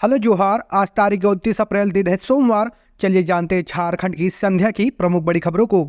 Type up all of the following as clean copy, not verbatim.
Hello जोहार। आज तारीख 29 अप्रैल दिन है सोमवार। चलिए जानते हैं झारखंड की संध्या की प्रमुख बड़ी खबरों को।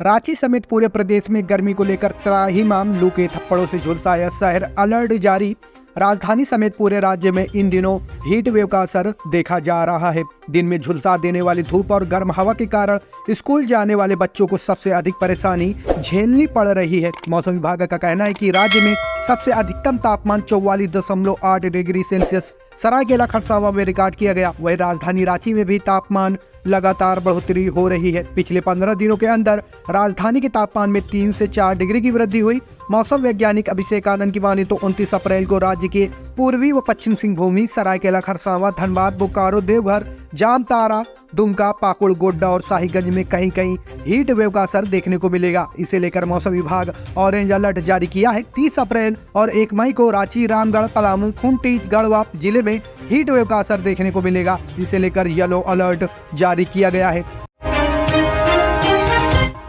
रांची समेत पूरे प्रदेश में गर्मी को लेकर त्राहिमाम लू के थप्पड़ों से झुलसा है शहर, अलर्ट जारी। राजधानी समेत पूरे राज्य में इन दिनों हीट वेव का असर देखा जा रहा है। दिन में झुलसा देने वाली धूप और गर्म हवा के कारण स्कूल जाने वाले बच्चों को सबसे अधिक परेशानी झेलनी पड़ रही है। मौसम विभाग का कहना है कि राज्य में सबसे अधिकतम तापमान 44.8 डिग्री सेल्सियस सरायकेला खरसावां में रिकॉर्ड किया गया। वहीं राजधानी रांची में भी तापमान लगातार बढ़ोतरी हो रही है। पिछले 15 दिनों के अंदर राजधानी के तापमान में 3 से 4 डिग्री की वृद्धि हुई। मौसम वैज्ञानिक अभिषेक आनंद की माने तो 29 अप्रैल को राज्य के पूर्वी व पश्चिम सिंहभूमि, सरायकेला खरसावां, धनबाद, बोकारो, देवघर, जामताड़ा, दुमका, पाकुड़, गोड्डा और शाहीगंज में कहीं कहीं हीट वेव का असर देखने को मिलेगा। इसे लेकर मौसम विभाग ऑरेंज अलर्ट जारी किया है। 30 अप्रैल और 1 मई को रांची, रामगढ़, पलामू, खूंटी, गढ़वा जिले में हीट वेव का असर देखने को मिलेगा। इसे लेकर येलो अलर्ट जारी किया गया है।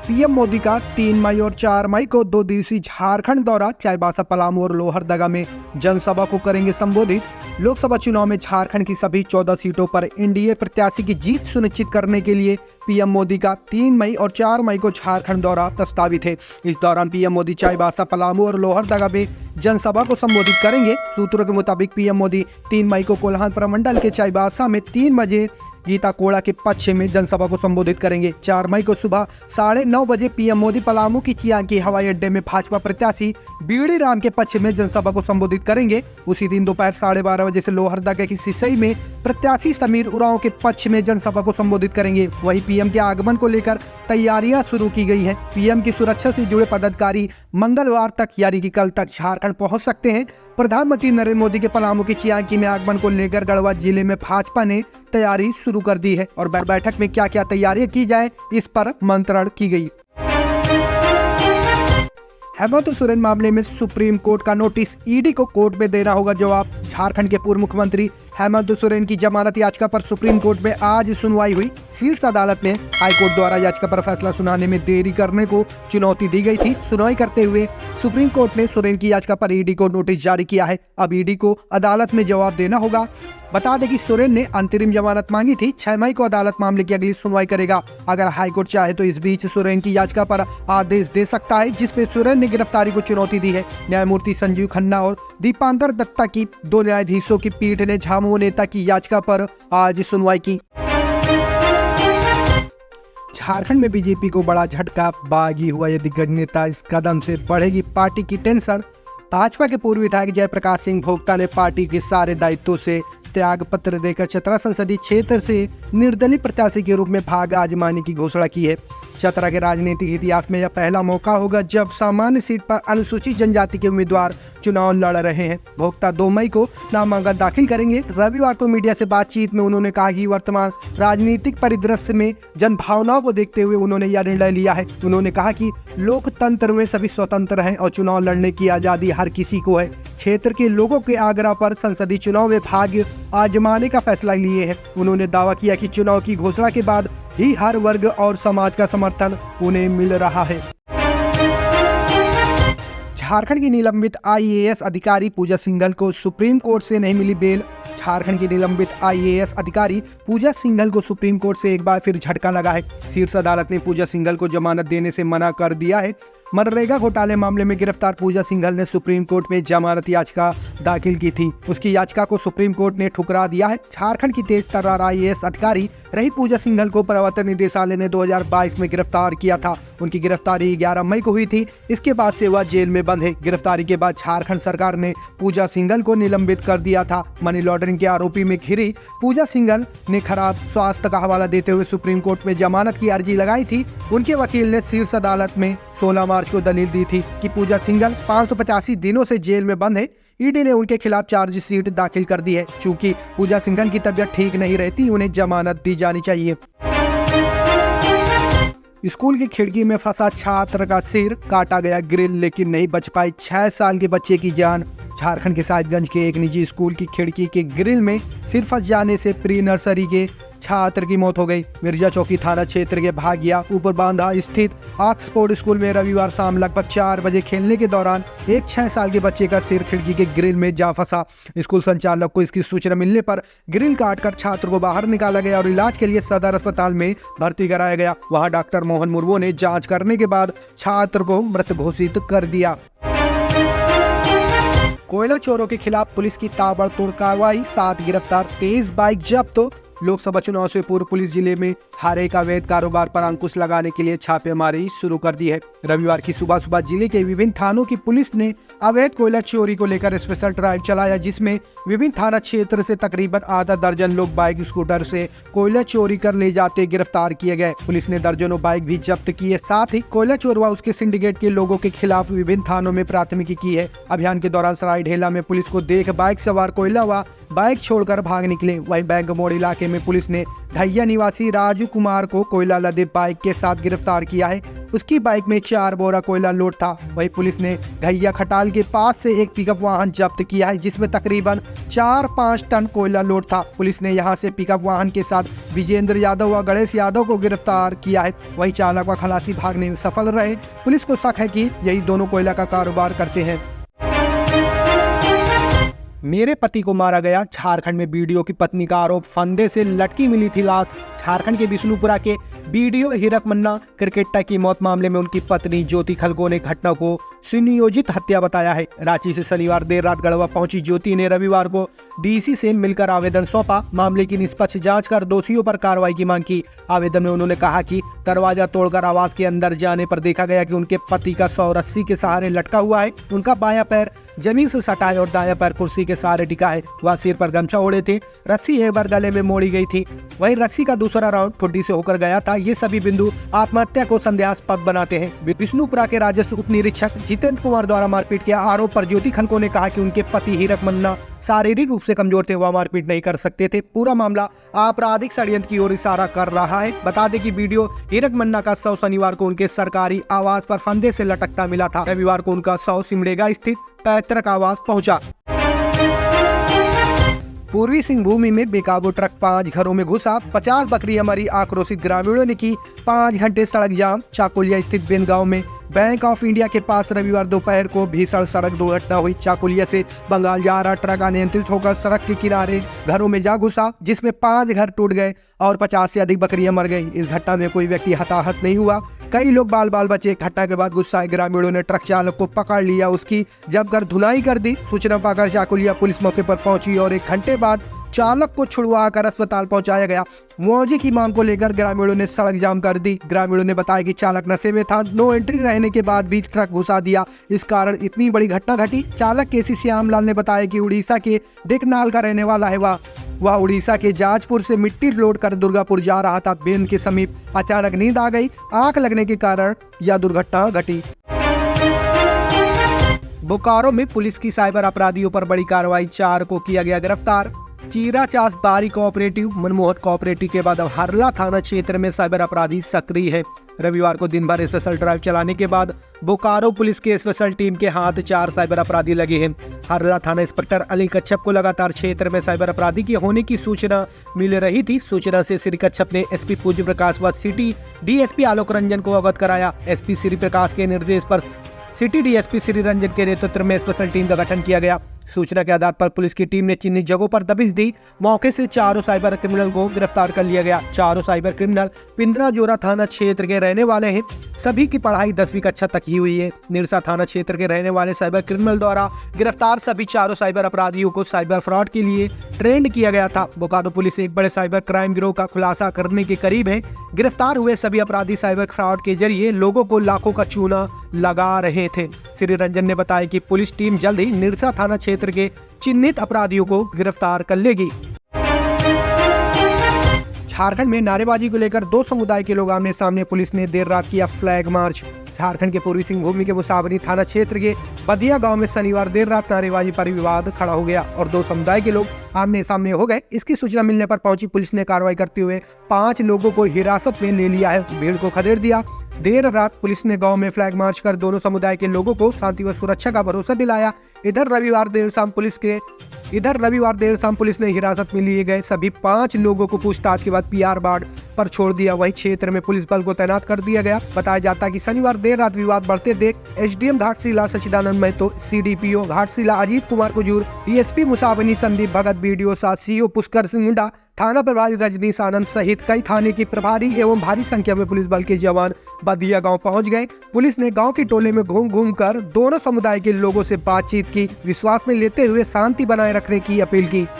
पीएम मोदी का 3 मई और 4 मई को 2 दिवसीय झारखंड दौरा। चाईबासा, पलामू और लोहरदगा में जनसभा को करेंगे संबोधित। लोकसभा चुनाव में झारखंड की सभी 14 सीटों पर एनडीए प्रत्याशी की जीत सुनिश्चित करने के लिए पीएम मोदी का 3 मई और 4 मई को झारखंड दौरा प्रस्तावित है। इस दौरान पीएम मोदी चाईबासा, पलामू और लोहरदगा में जनसभा को संबोधित करेंगे। सूत्रों के मुताबिक पीएम मोदी 3 मई को कोल्हान प्रमंडल के चाईबासा में 3 बजे गीता कोड़ा के पक्ष में जनसभा को संबोधित करेंगे। 4 मई को सुबह 9:30 बजे पीएम मोदी पलामू की चियांकी हवाई अड्डे में भाजपा प्रत्याशी बीड़ी राम के पक्ष में जनसभा को संबोधित करेंगे। उसी दिन दोपहर 12:30 बजे से लोहरदगा की सिसई में प्रत्याशी समीर उरांव के पक्ष में जनसभा को संबोधित करेंगे। वहीं पीएम के आगमन को लेकर तैयारियां शुरू की गई हैं। पीएम की सुरक्षा से जुड़े पदाधिकारी मंगलवार तक यानी कि कल तक झारखंड पहुंच सकते हैं। प्रधानमंत्री नरेंद्र मोदी के पलामू की चियांकी में आगमन को लेकर गढ़वा जिले में भाजपा ने तैयारी शुरू कर दी है और बैठक में क्या क्या तैयारियां की जाए इस पर मंत्रणा की गई। हेमंत सोरेन मामले में सुप्रीम कोर्ट का नोटिस, ईडी को कोर्ट में देना होगा जवाब। झारखंड के पूर्व मुख्यमंत्री हेमंत सोरेन की जमानत याचिका पर सुप्रीम कोर्ट में आज सुनवाई हुई। शीर्ष अदालत में हाईकोर्ट द्वारा याचिका पर फैसला सुनाने में देरी करने को चुनौती दी गई थी। सुनवाई करते हुए सुप्रीम कोर्ट ने सोरेन की याचिका पर ईडी को नोटिस जारी किया है। अब ईडी को अदालत में जवाब देना होगा। बता दें कि सोरेन ने अंतरिम जमानत मांगी थी। 6 मई को अदालत मामले की अगली सुनवाई करेगा। अगर हाईकोर्ट चाहे तो इस बीच सोरेन की याचिका पर आदेश दे सकता है, जिसमें सोरेन ने गिरफ्तारी को चुनौती दी है। न्यायमूर्ति संजीव खन्ना और दीपांकर दत्ता की 2 न्यायाधीशों की पीठ ने झामुमो नेता की याचिका पर आज सुनवाई की। झारखंड में बीजेपी को बड़ा झटका, बागी हुआ यदि दिग्गज नेता इस कदम से बढ़ेगी पार्टी की टेंशन। भाजपा के पूर्व विधायक जयप्रकाश सिंह भोक्ता ने पार्टी के सारे दायित्वों से त्याग पत्र देकर चतरा संसदीय क्षेत्र से निर्दलीय प्रत्याशी के रूप में भाग आजमाने की घोषणा की है। चतरा के राजनीतिक इतिहास में यह पहला मौका होगा जब सामान्य सीट पर अनुसूचित जनजाति के उम्मीदवार चुनाव लड़ रहे हैं। भोक्ता 2 मई को नामांकन दाखिल करेंगे। रविवार को मीडिया से बातचीत में उन्होंने कहा कि वर्तमान राजनीतिक परिदृश्य में जनभावनाओं को देखते हुए उन्होंने यह निर्णय लिया है। उन्होंने कहा कि लोकतंत्र में सभी स्वतंत्र हैं और चुनाव लड़ने की आज़ादी हर किसी को है। क्षेत्र के लोगों के आग्रह पर संसदीय चुनाव में भाग्य आजमाने का फैसला लिए है। उन्होंने दावा किया कि चुनाव की घोषणा के बाद ही हर वर्ग और समाज का समर्थन उन्हें मिल रहा है। झारखंड की निलंबित आईएएस अधिकारी पूजा सिंघल को सुप्रीम कोर्ट से नहीं मिली बेल। झारखंड की निलंबित आईएएस अधिकारी पूजा सिंघल को सुप्रीम कोर्ट से एक बार फिर झटका लगा है। शीर्ष अदालत ने पूजा सिंघल को जमानत देने से मना कर दिया है। मनरेगा घोटाले मामले में गिरफ्तार पूजा सिंघल ने सुप्रीम कोर्ट में जमानत याचिका दाखिल की थी। उसकी याचिका को सुप्रीम कोर्ट ने ठुकरा दिया है। झारखंड की तेज तर्रार आईएएस अधिकारी रही पूजा सिंघल को प्रवर्तन निदेशालय ने 2022 में गिरफ्तार किया था। उनकी गिरफ्तारी 11 मई को हुई थी। इसके बाद से वह जेल में बंद है। गिरफ्तारी के बाद झारखंड सरकार ने पूजा सिंघल को निलंबित कर दिया था। मनी लॉन्ड्रिंग के आरोपी में घिरी पूजा सिंघल ने खराब स्वास्थ्य का हवाला देते हुए सुप्रीम कोर्ट में जमानत की अर्जी लगाई थी। उनके वकील ने शीर्ष अदालत में 16 मार्च को दलील दी थी कि पूजा सिंघल 585 दिनों से जेल में बंद है। ईडी ने उनके खिलाफ चार्जशीट दाखिल कर दी है। चूंकि पूजा सिंघल की तबीयत ठीक नहीं रहती, उन्हें जमानत दी जानी चाहिए। स्कूल की खिड़की में फंसा छात्र का सिर, काटा गया ग्रिल लेकिन नहीं बच पाई 6 साल के बच्चे की जान। झारखंड के साहिबगंज के एक निजी स्कूल की खिड़की के ग्रिल में सिर फंस जाने से प्री नर्सरी के छात्र की मौत हो गई। मिर्जा चौकी थाना क्षेत्र के भागिया ऊपर बांधा स्थित ऑक्सफोर्ड स्कूल में रविवार शाम लगभग 4 बजे खेलने के दौरान एक 6 साल के बच्चे का सिर खिड़की के ग्रिल में जा फंसा। स्कूल संचालक को इसकी सूचना मिलने पर ग्रिल काटकर छात्र को बाहर निकाला गया और इलाज के लिए सदर अस्पताल में भर्ती कराया गया। वहां डॉक्टर मोहन मुर्मू ने जांच करने के बाद छात्र को मृत घोषित कर दिया। कोयला चोरों के खिलाफ पुलिस की ताबड़तोड़ कार्रवाई, 7 गिरफ्तार, 23 बाइक जब्त। लोकसभा चुनाव से पूर्व पुलिस जिले में हर एक अवैध कारोबार पर अंकुश लगाने के लिए छापेमारी शुरू कर दी है। रविवार की सुबह सुबह जिले के विभिन्न थानों की पुलिस ने अवैध कोयला चोरी को लेकर स्पेशल ड्राइव चलाया, जिसमें विभिन्न थाना क्षेत्र से तकरीबन आधा दर्जन लोग बाइक स्कूटर से कोयला चोरी कर ले जाते गिरफ्तार किए गए। पुलिस ने दर्जनों बाइक भी जब्त की है। साथ ही कोयला चोर व उसके सिंडिकेट के लोगों के खिलाफ विभिन्न थानों में प्राथमिकी की है। अभियान के दौरान सरायढेला में पुलिस को देख बाइक सवार कोयला व बाइक छोड़कर भाग निकले। वहीं बैंक मोड़ इलाके में पुलिस ने ढैया निवासी राजू कुमार को कोयला लदे बाइक के साथ गिरफ्तार किया है। उसकी बाइक में 4 बोरा कोयला लोड था। वहीं पुलिस ने ढैया खटाल के पास से एक पिकअप वाहन जब्त किया है, जिसमें तकरीबन 4-5 टन कोयला लोड था। पुलिस ने यहां से पिकअप वाहन के साथ विजेंद्र यादव व गणेश यादव को गिरफ्तार किया है। वहीं चालक व खलासी भागने में सफल रहे। पुलिस को शक है कि यही दोनों कोयला का कारोबार करते हैं। मेरे पति को मारा गया, झारखंड में बीडीओ की पत्नी का आरोप, फंदे से लटकी मिली थी लाश। झारखंड के विष्णुपुरा के बीडीओ हीरक मन्ना क्रिकेटर की मौत मामले में उनकी पत्नी ज्योति खलगो ने घटना को सुनियोजित हत्या बताया है। रांची से शनिवार देर रात गढ़वा पहुंची ज्योति ने रविवार को डीसी से मिलकर आवेदन सौंपा। मामले की निष्पक्ष जांच कर दोषियों पर कार्रवाई की मांग की। आवेदन में उन्होंने कहा कि दरवाजा तोड़कर आवास के अंदर जाने पर देखा गया कि उनके पति का सौ रस्सी के सहारे लटका हुआ है। उनका बायां पैर जमीन से सटा है और दायां पैर कुर्सी के सहारे टिका है। वह सिर पर गमछा ओढ़े थे। रस्सी एक बार गले में मोड़ी गई थी। वहीं रस्सी का दूसरा राउंड ठुड्डी से होकर गया था। ये सभी बिंदु आत्महत्या को संदेहास्पद बनाते हैं। विष्णुपुरा के राजस्व उप निरीक्षक जितेंद्र कुमार द्वारा मारपीट के आरोप पर ज्योति खलको ने कहा कि उनके पति हीरक मन्ना शारीरिक रूप से कमजोर थे, वह मारपीट नहीं कर सकते थे। पूरा मामला आपराधिक षड्यंत्र की ओर इशारा कर रहा है। बता दें कि वीडियो हीरक मन्ना का शव शनिवार को उनके सरकारी आवास पर फंदे से लटकता मिला था। रविवार को उनका शव सिमडेगा स्थित पैतृक आवास पहुंचा। पूर्वी सिंहभूम में बेकाबू ट्रक 5 घरों में घुसा, 50 बकरियां मरी, आक्रोशित ग्रामीणों ने की 5 घंटे सड़क जाम। चाकुलिया स्थित बेन गांव में बैंक ऑफ इंडिया के पास रविवार दोपहर को भीषण सड़क दुर्घटना हुई। चाकुलिया से बंगाल जा रहा ट्रक अनियंत्रित होकर सड़क के किनारे घरों में जा घुसा, जिसमें 5 घर टूट गए और 50 से अधिक बकरियां मर गई। इस घटना में कोई व्यक्ति हताहत नहीं हुआ। कई लोग बाल बचे। घटना के बाद गुस्साए ग्रामीणों ने ट्रक चालक को पकड़ लिया, उसकी जमकर धुलाई कर दी। सूचना पाकर चाकुलिया पुलिस मौके पर पहुंची और 1 घंटे बाद चालक को छुड़वाकर अस्पताल पहुंचाया गया। मुआवजे की मांग को लेकर ग्रामीणों ने सड़क जाम कर दी। ग्रामीणों ने बताया कि चालक नशे में था। नो एंट्री रहने के बाद भी ट्रक घुसा दिया, इस कारण इतनी बड़ी घटना घटी। चालक केसी श्यामलाल ने बताया कि उड़ीसा के डेकनाल का रहने वाला है। वह उड़ीसा के जाजपुर से मिट्टी लोड कर दुर्गापुर जा रहा था। बेन के समीप अचानक नींद आ गई, आंख लगने के कारण यह दुर्घटना घटी। बोकारो में पुलिस की साइबर अपराधियों पर बड़ी कार्रवाई, 4 को किया गया गिरफ्तार। चीरा चास बारी कोऑपरेटिव, मनमोहन कोऑपरेटिव के बाद अब हरला थाना क्षेत्र में साइबर अपराधी सक्रिय है। रविवार को दिन भर स्पेशल ड्राइव चलाने के बाद बोकारो पुलिस के स्पेशल टीम के हाथ 4 साइबर अपराधी लगे हैं। हरला थाना इंस्पेक्टर अनिल कच्छप को लगातार क्षेत्र में साइबर अपराधी के होने की सूचना मिल रही थी। सूचना से श्री कच्छप ने एसपी पूज्य प्रकाश व सिटी डीएसपी आलोक रंजन को अवगत कराया। एसपी श्री प्रकाश के निर्देश पर सिटी डीएसपी श्री रंजन के नेतृत्व में स्पेशल टीम का गठन किया गया। सूचना के आधार पर पुलिस की टीम ने चिन्हित जगहों पर दबिश दी। मौके से 4 साइबर क्रिमिनल को गिरफ्तार कर लिया गया। 4 साइबर क्रिमिनल पिंद्राजोरा थाना क्षेत्र के रहने वाले हैं। सभी की पढ़ाई 10वीं कक्षा तक ही हुई है। निरसा थाना क्षेत्र के रहने वाले साइबर क्रिमिनल द्वारा गिरफ्तार सभी 4 साइबर अपराधियों को साइबर फ्रॉड के लिए ट्रेंड किया गया था। बोकारो पुलिस एक बड़े साइबर क्राइम गिरोह का खुलासा करने के करीब है। गिरफ्तार हुए सभी अपराधी साइबर फ्रॉड के जरिए लोगों को लाखों का चूना लगा रहे थे। श्री रंजन ने बताया कि पुलिस टीम जल्द ही निरसा थाना क्षेत्र के चिन्हित अपराधियों को गिरफ्तार कर लेगी। झारखंड में नारेबाजी को लेकर 2 समुदाय के लोग आमने सामने, पुलिस ने देर रात किया फ्लैग मार्च। झारखंड के पूर्वी सिंहभूम के मुसावरी थाना क्षेत्र के बदिया गांव में शनिवार देर रात नारेबाजी पर विवाद खड़ा हो गया और 2 समुदाय के लोग आमने सामने हो गए। इसकी सूचना मिलने पर पहुंची पुलिस ने कार्रवाई करते हुए 5 लोगों को हिरासत में ले लिया है। भीड़ को खदेड़ दिया। देर रात पुलिस ने गांव में फ्लैग मार्च कर दोनों समुदाय के लोगों को शांति व सुरक्षा का भरोसा दिलाया। इधर रविवार देर शाम पुलिस ने हिरासत में लिए गए सभी 5 लोगों को पूछताछ के बाद पीआर बाड़ पर छोड़ दिया। वहीं क्षेत्र में पुलिस बल को तैनात कर दिया गया। बताया जाता है कि शनिवार देर रात विवाद बढ़ते देख SDM Ghatshila Sachidanand Mahto, CDPO Ghatshila Ajit Kumar Kujur, DSP Musabani Sandeep Bhagat, BDO CO Pushkar Singh Munda, थाना प्रभारी रजनीश आनंद सहित कई थाने के प्रभारी एवं भारी संख्या में पुलिस बल के जवान बदिया गांव पहुंच गए। पुलिस ने गांव के टोले में घूम कर दोनों समुदाय के लोगों से बातचीत की, विश्वास में लेते हुए शांति बनाए रखने की अपील की।